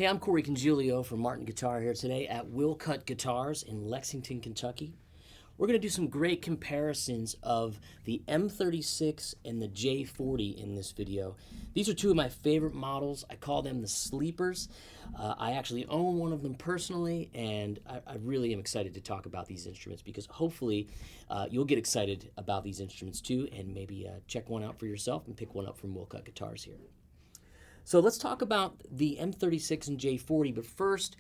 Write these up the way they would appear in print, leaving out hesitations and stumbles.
Hey, I'm Corey Congilio from Martin Guitar here today at Willcutt Guitars in Lexington, Kentucky. We're going to do some great comparisons of the M-36 and the J-40 in this video. These are two of my favorite models. I call them the sleepers. I actually own one of them personally, and I really am excited to talk about these instruments because hopefully you'll get excited about these instruments too, and maybe check one out for yourself and pick one up from Willcutt Guitars here. So let's talk about the M-36 and J-40, but first,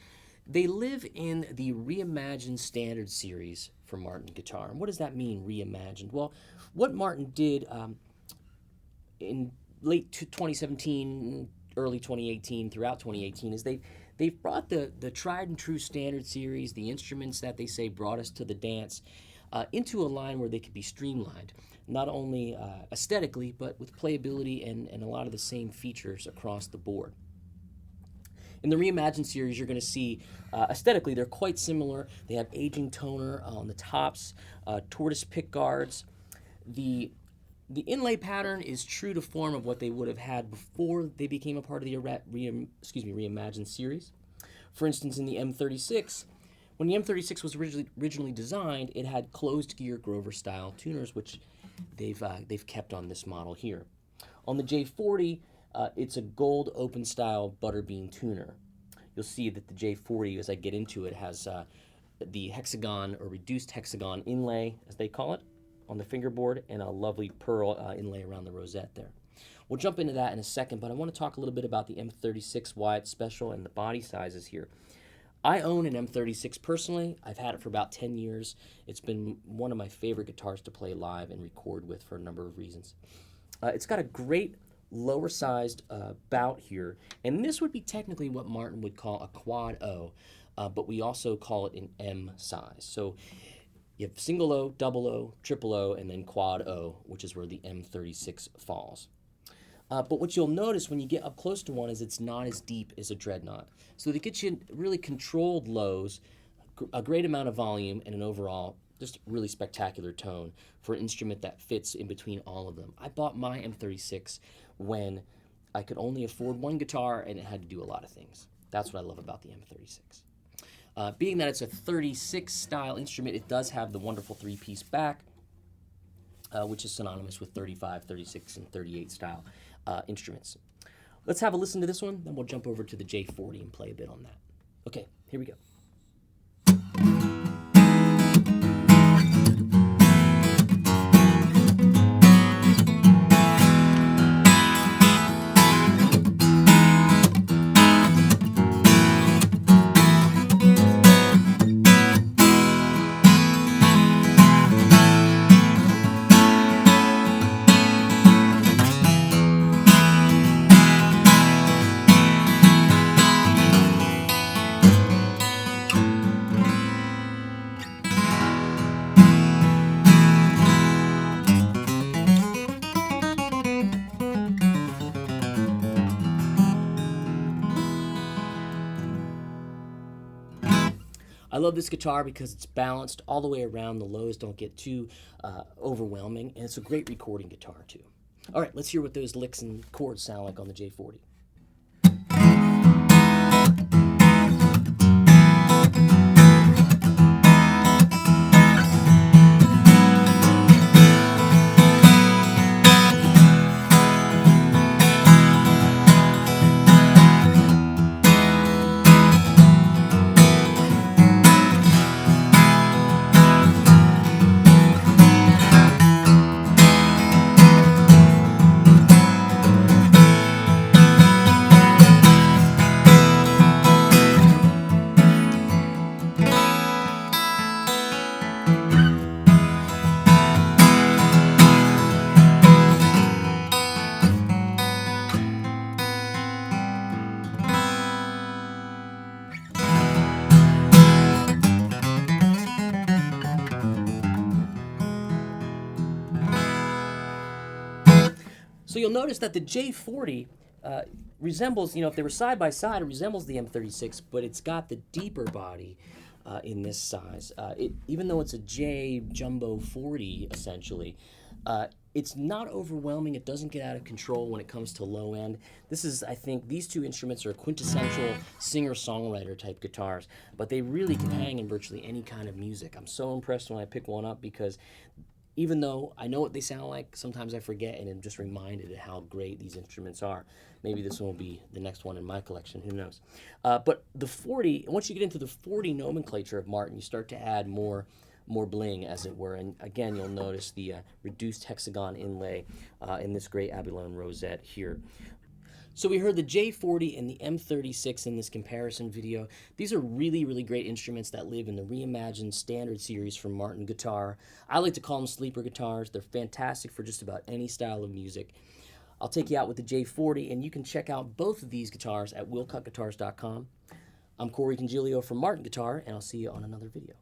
they live in the Reimagined standard series for Martin Guitar. And what does that mean, Reimagined? Well, what Martin did in late 2017, early 2018, throughout 2018, is they've brought the tried and true standard series, the instruments that they say brought us to the dance, into a line where they could be streamlined, not only aesthetically, but with playability and a lot of the same features across the board. In the Reimagined series, you're going to see aesthetically they're quite similar. They have aging toner on the tops, tortoise pick guards. The inlay pattern is true to form of what they would have had before they became a part of the Reimagined series. For instance, in the M-36, when the M-36 was originally designed, it had closed gear Grover style tuners, which they've kept on this model here. On the J-40, it's a gold open style butterbean tuner. You'll see that the J-40, as I get into it, has the hexagon or reduced hexagon inlay, as they call it, on the fingerboard, and a lovely pearl inlay around the rosette there. We'll jump into that in a second, but I want to talk a little bit about the M-36, why it's special, and the body sizes here. I own an M-36 personally. I've had it for about 10 years. It's been one of my favorite guitars to play live and record with for a number of reasons. It's got a great lower sized bout here, and this would be technically what Martin would call a quad O, but we also call it an M size. So you have single O, double O, triple O, and then quad O, which is where the M-36 falls. But what you'll notice when you get up close to one is it's not as deep as a dreadnought. So they get you really controlled lows, a great amount of volume, and an overall just really spectacular tone for an instrument that fits in between all of them. I bought my M-36 when I could only afford one guitar and it had to do a lot of things. That's what I love about the M-36. Being that it's a 36 style instrument, it does have the wonderful three-piece back, which is synonymous with 35, 36, and 38 style instruments. Let's have a listen to this one, then we'll jump over to the J-40 and play a bit on that. Okay, here we go. I love this guitar because it's balanced all the way around. The lows don't get too overwhelming, and it's a great recording guitar too. All right, let's hear what those licks and chords sound like on the J-40. So you'll notice that the J-40 resembles, if they were side by side, it resembles the M-36, but it's got the deeper body in this size. Even though it's a J Jumbo 40, essentially, It's not overwhelming. It doesn't get out of control when it comes to low end. This is, I think, these two instruments are quintessential singer-songwriter type guitars, but they really can hang in virtually any kind of music. I'm so impressed when I pick one up because even though I know what they sound like, sometimes I forget and I'm just reminded of how great these instruments are. Maybe this one will be the next one in my collection, who knows. But the 40, once you get into the 40 nomenclature of Martin, you start to add more bling, as it were. And again, you'll notice the reduced hexagon inlay in this great abalone rosette here. So we heard the J-40 and the M-36 in this comparison video. These are really, really great instruments that live in the Reimagined standard series from Martin Guitar. I like to call them sleeper guitars. They're fantastic for just about any style of music. I'll take you out with the J-40, and you can check out both of these guitars at willcuttguitars.com. I'm Congilio from Martin Guitar, and I'll see you on another video.